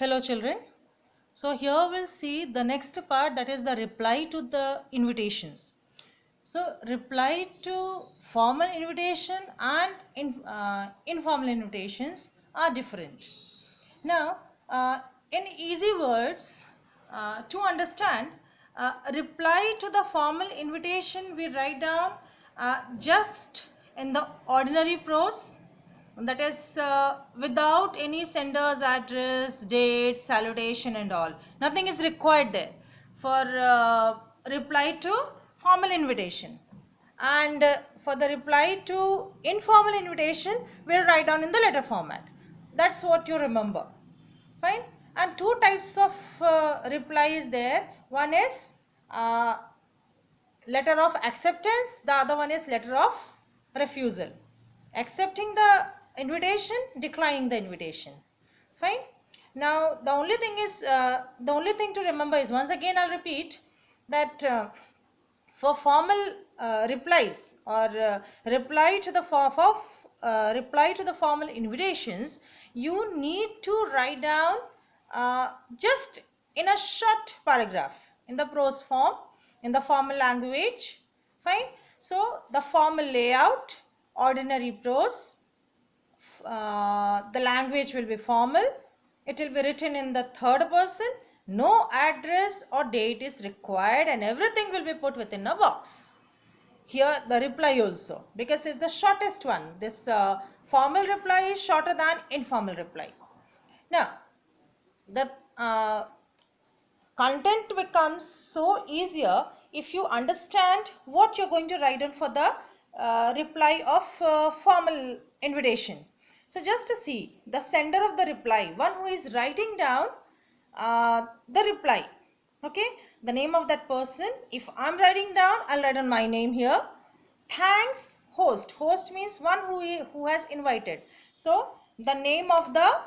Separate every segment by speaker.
Speaker 1: Hello children. So here we'll see the next part, that is the reply to the invitations. So reply to formal invitation and informal invitations are different. Now in easy words, to understand, reply to the formal invitation we write down just in the ordinary prose, that is without any sender's address, date, salutation and all. Nothing is required there for reply to formal invitation. And for the reply to informal invitation, we'll write down in the letter format. That's what you remember. Fine. And two types of reply is there. One is letter of acceptance, the other one is letter of refusal. Accepting the invitation, declining the invitation. Fine. Now the only thing to remember is, once again I'll repeat, that for formal replies or reply to the reply to the formal invitations, you need to write down just in a short paragraph in the prose form, in the formal language. Fine. So the formal layout, ordinary prose, the language will be formal, it will be written in the third person, no address or date is required, and everything will be put within a box. Here the reply also, because it's the shortest one. This formal reply is shorter than informal reply. Now the content becomes so easier if you understand what you're going to write down for the reply of formal invitation. So just to see the sender of the reply, one who is writing down the reply, okay, the name of that person. If I'm writing down, I'll write down my name here. Thanks host. Host means one who has invited. So the name of the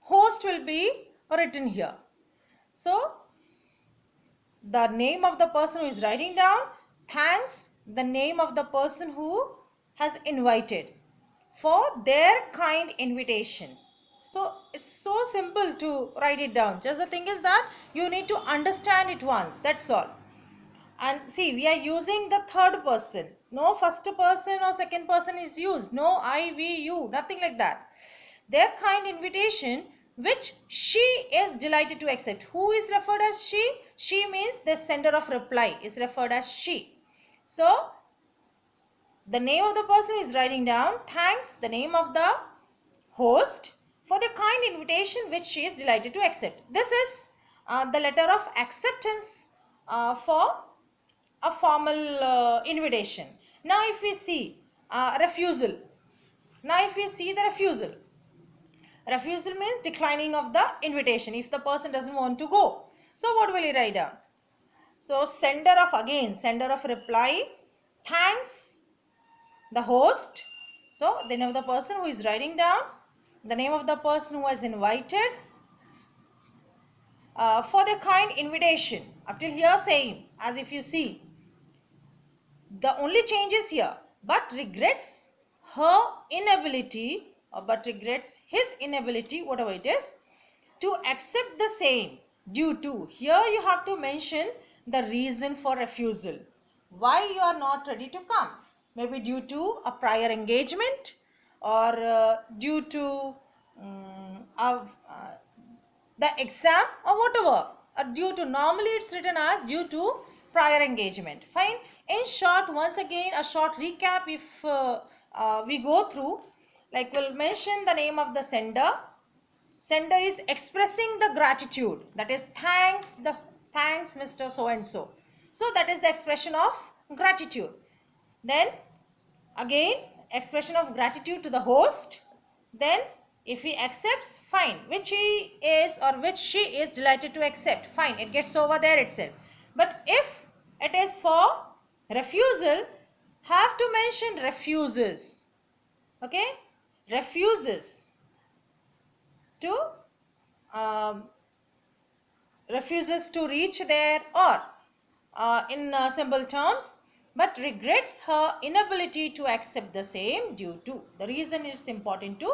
Speaker 1: host will be written here. So the name of the person who is writing down, thanks the name of the person who has invited for their kind invitation. So it's so simple to write it down. Just the thing is that you need to understand it once, that's all. And see, we are using the third person. No first person or second person is used. No I, we, you, nothing like that. Their kind invitation, which she is delighted to accept. Who is referred as she? She means the sender of reply is referred as she. So the name of the person is writing down, thanks the name of the host for the kind invitation which she is delighted to accept. This is the letter of acceptance for a formal invitation. Now if we see refusal. Now if we see the refusal. Refusal means declining of the invitation if the person doesn't want to go. So what will you write down? So sender of reply, thanks the host. So the name of the person who is writing down, the name of the person who has invited for the kind invitation. Up till here same, as if you see. The only change is here, but regrets her inability, or but regrets his inability, whatever it is, to accept the same due to. Here you have to mention the reason for refusal. Why you are not ready to come? Maybe due to a prior engagement, or due to the exam, or whatever. Due to, normally it's written as due to prior engagement. Fine. In short, once again a short recap if we go through, like we'll mention the name of the sender. Sender is expressing the gratitude, that is thanks Mr. so and so. So that is the expression of gratitude. Then again expression of gratitude to the host. Then if he accepts, fine, which he is or which she is delighted to accept, fine, it gets over there itself. But if it is for refusal, have to mention refuses. Okay, refuses to refuses to reach there, or in simple terms, but regrets her inability to accept the same due to. The reason is important to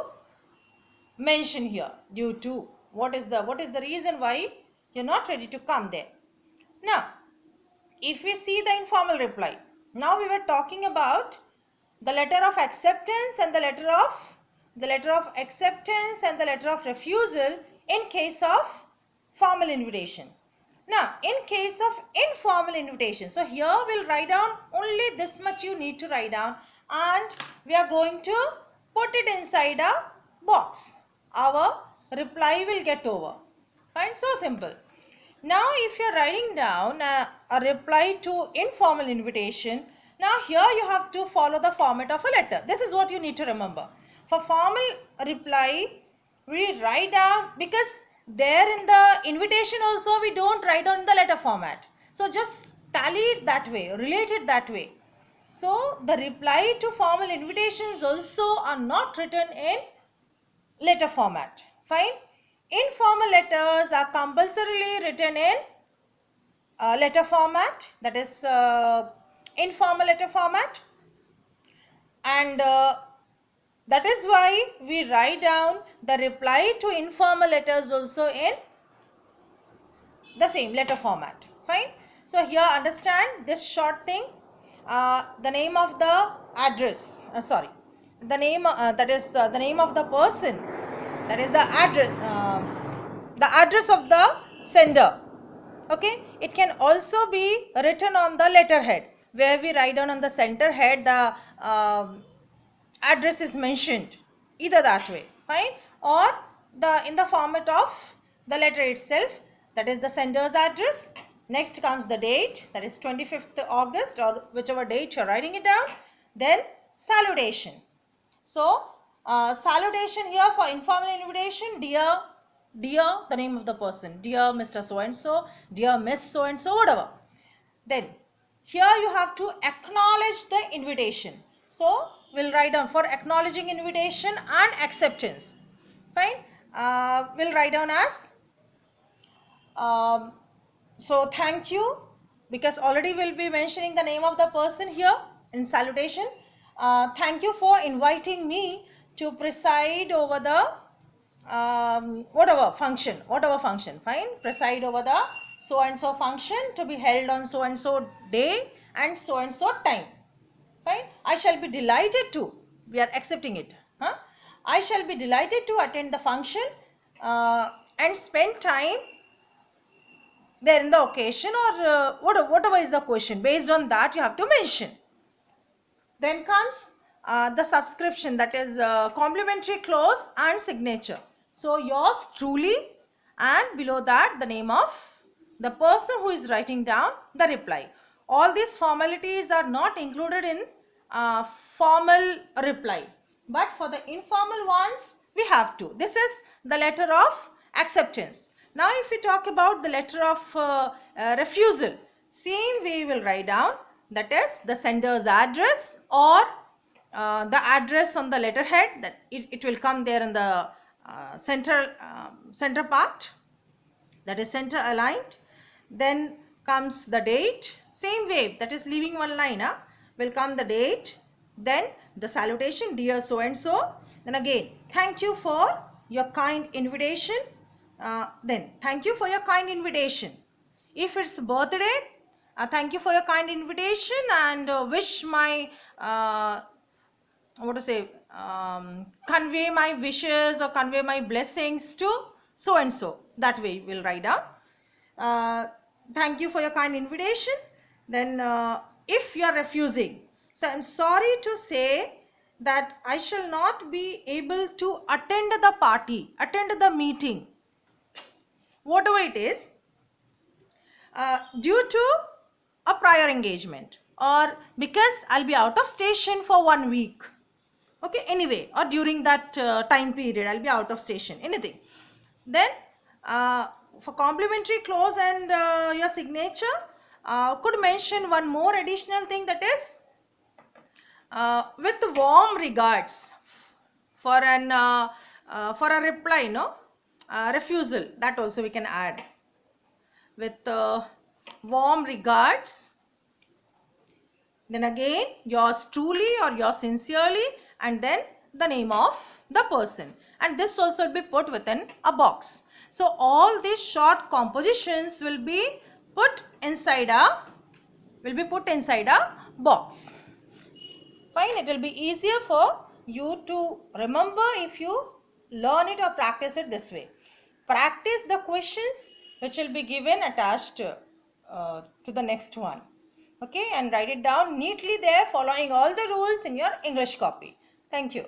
Speaker 1: mention here, due to. What is the reason why you're not ready to come there? Now, if we see the informal reply, now we were talking about the letter of acceptance and the letter of acceptance and the letter of refusal in case of formal invitation. Now, in case of informal invitation, so here we'll write down only this much you need to write down, and we are going to put it inside a box. Our reply will get over. Fine, so simple. Now, if you are writing down a reply to informal invitation, now here you have to follow the format of a letter. This is what you need to remember. For formal reply, we write down, because there in the invitation also we don't write down in the letter format. So just tally it that way, relate it that way. So the reply to formal invitations also are not written in letter format. Fine. Informal letters are compulsorily written in letter format, that is informal letter format, and that is why we write down the reply to informal letters also in the same letter format. Fine. So here understand this short thing, the name of the address, the name that is the name of the person, that is the address of the sender. Okay, it can also be written on the letterhead, where we write down on the center head the address is mentioned, either that way. Fine. Or in the format of the letter itself, that is the sender's address. Next comes the date, that is 25th August or whichever date you are writing it down. Then salutation. So salutation here for informal invitation, dear, the name of the person, dear Mr. So and so, dear Miss so and so, whatever. Then here you have to acknowledge the invitation. So we'll write down for acknowledging invitation and acceptance. Fine. We'll write down as so thank you, because already we'll be mentioning the name of the person here in salutation. Thank you for inviting me to preside over the whatever function. Fine. Preside over the so and so function to be held on so and so day and so time. Fine. I shall be delighted to, we are accepting it. I shall be delighted to attend the function and spend time there in the occasion, or whatever is the question. Based on that you have to mention. Then comes the subscription, that is complimentary clause and signature. So yours truly, and below that the name of the person who is writing down the reply. All these formalities are not included in formal reply, but for the informal ones we have to. This is the letter of acceptance. Now if we talk about the letter of refusal, same way we will write down, that is the sender's address or the address on the letterhead, that it will come there in the center part, that is center aligned. Then comes the date, same way, that is leaving one line, will come the date. Then the salutation, dear so and so. Then again, thank you for your kind invitation. Then thank you for your kind invitation. If it's birthday, thank you for your kind invitation, and wish my convey my wishes or convey my blessings to so and so. That way we'll write down. Thank you for your kind invitation. Then if you are refusing, so I'm sorry to say that I shall not be able to attend the party, attend the meeting, whatever it is, due to a prior engagement, or because I'll be out of station for 1 week. Okay, anyway, or during that time period I'll be out of station, anything. Then for complimentary clause and your signature, could mention one more additional thing, that is with warm regards, for a reply, refusal, that also we can add with warm regards. Then again, yours truly or yours sincerely, and then the name of the person, and this also will be put within a box. So all these short compositions will be put inside a box. Fine, it will be easier for you to remember if you learn it or practice it this way. Practice the questions which will be given attached to the next one. Okay, and write it down neatly there, following all the rules in your English copy. Thank you.